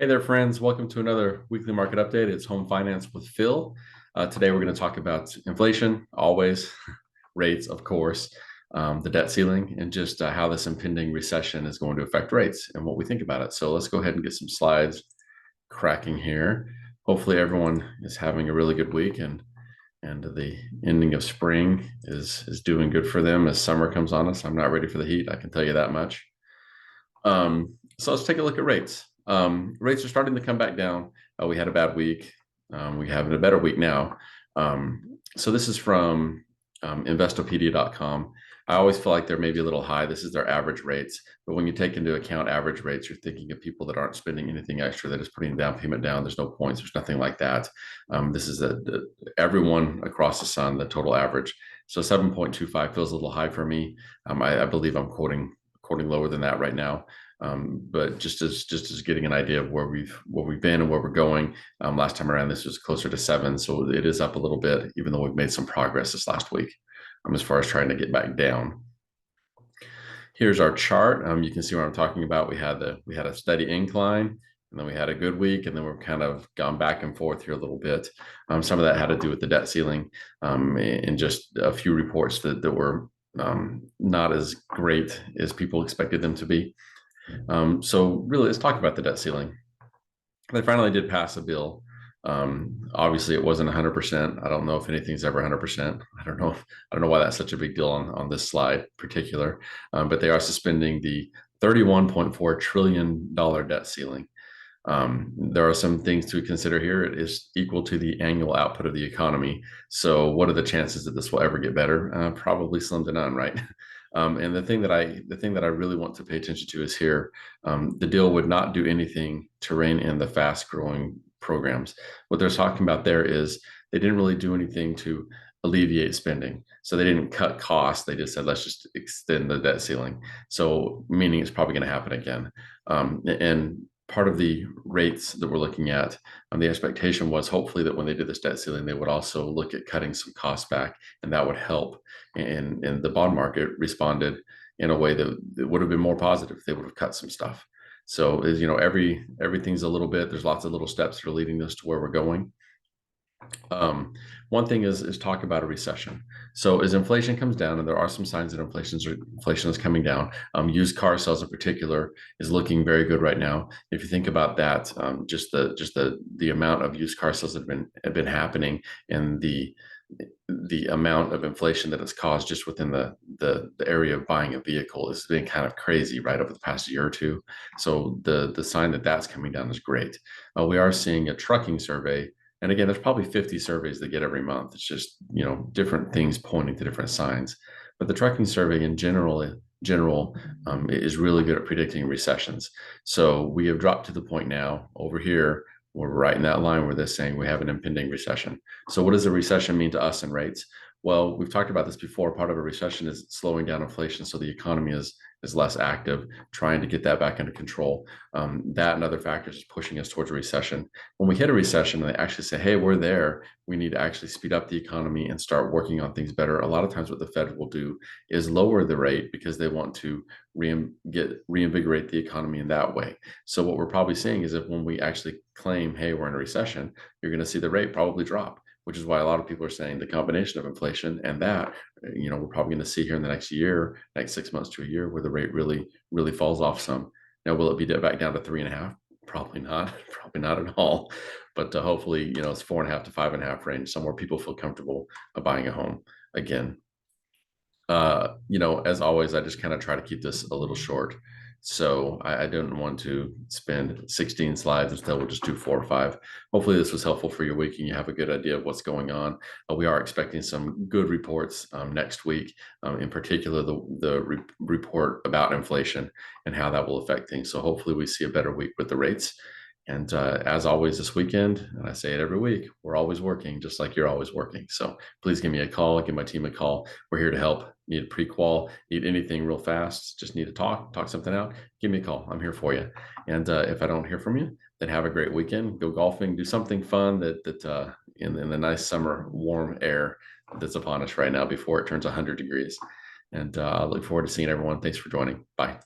Hey there, friends. Welcome to another weekly market update. It's Home Finance with Phil. Today, we're going to talk about inflation, always, rates, of course, the debt ceiling, and just how this impending recession is going to affect rates and what we think about it. So let's go ahead and get some slides cracking here. Hopefully, everyone is having a really good week and the ending of spring is doing good for them as summer comes on us. I'm not ready for the heat. I can tell you that much. So let's take a look at rates. Rates are starting to come back down. We had a bad week. We're having a better week now. So this is from Investopedia.com. I always feel like they're maybe a little high. This is their average rates. But when you take into account average rates, you're thinking of people that aren't spending anything extra, that is putting down payment down. There's no points. There's nothing like that. This is everyone across the sun, the total average. So 7.25 feels a little high for me. I believe I'm quoting lower than that right now. But just as getting an idea of where we've been and where we're going. Last time around, this was closer to 7, so it is up a little bit, even though we've made some progress this last week. As far as trying to get back down. Here's our chart. You can see what I'm talking about. We had a steady incline, and then we had a good week, and then we've kind of gone back and forth here a little bit. Some of that had to do with the debt ceiling, and just a few reports that were not as great as people expected them to be. So really, let's talk about the debt ceiling. They finally did pass a bill. Obviously, it wasn't 100%. I don't know if anything's ever 100%. I don't know why that's such a big deal on this slide in particular. But they are suspending the $31.4 trillion debt ceiling. There are some things to consider here. It is equal to the annual output of the economy. So what are the chances that this will ever get better? Probably slim to none, right? And the thing that I really want to pay attention to is here. The deal would not do anything to rein in the fast growing programs. What they're talking about there is they didn't really do anything to alleviate spending. So they didn't cut costs. They just said, let's just extend the debt ceiling. So meaning it's probably going to happen again. And part of the rates that we're looking at, the expectation was hopefully that when they did this debt ceiling, they would also look at cutting some costs back, and that would help. And the bond market responded in a way that would have been more positive. They would have cut some stuff. So as you know, everything's a little bit. There's lots of little steps that are leading us to where we're going. One thing is talk about a recession. So as inflation comes down, and there are some signs that inflation is coming down, used car sales in particular is looking very good right now. If you think about that, just the amount of used car sales that have been happening, and the amount of inflation that it's caused just within the area of buying a vehicle has been kind of crazy right over the past year or two. So the sign that that's coming down is great. We are seeing a trucking survey. And again, there's probably 50 surveys that get every month. It's just, different things pointing to different signs. But the trucking survey in general is really good at predicting recessions. So we have dropped to the point now over here. We're right in that line where they're saying we have an impending recession. So what does a recession mean to us in rates? Well, we've talked about this before. Part of a recession is slowing down inflation, so the economy is less active, trying to get that back under control. That and other factors is pushing us towards a recession. When we hit a recession and they actually say, hey, we're there, we need to actually speed up the economy and start working on things better. A lot of times what the Fed will do is lower the rate because they want to reinvigorate the economy in that way. So what we're probably seeing is if when we actually claim, hey, we're in a recession, you're going to see the rate probably drop, which is why a lot of people are saying the combination of inflation and that, we're probably going to see here in the next 6 months to a year, where the rate really, really falls off some. Now, will it be back down to 3.5? Probably not. Probably not at all. But hopefully, it's 4.5 to 5.5 range, somewhere people feel comfortable buying a home again. As always, I just kind of try to keep this a little short. So I don't want to spend 16 slides. Instead, we'll just do 4 or 5. Hopefully this was helpful for your week and you have a good idea of what's going on. We are expecting some good reports next week, in particular the report about inflation and how that will affect things. So hopefully we see a better week with the rates. And as always, this weekend, and I say it every week, we're always working, just like you're always working. So please give me a call, give my team a call. We're here to help. Need a pre-qual, need anything real fast, just need to talk something out, give me a call. I'm here for you. And if I don't hear from you, then have a great weekend. Go golfing, do something fun that in the nice summer warm air that's upon us right now before it turns 100 degrees. And I look forward to seeing everyone. Thanks for joining. Bye.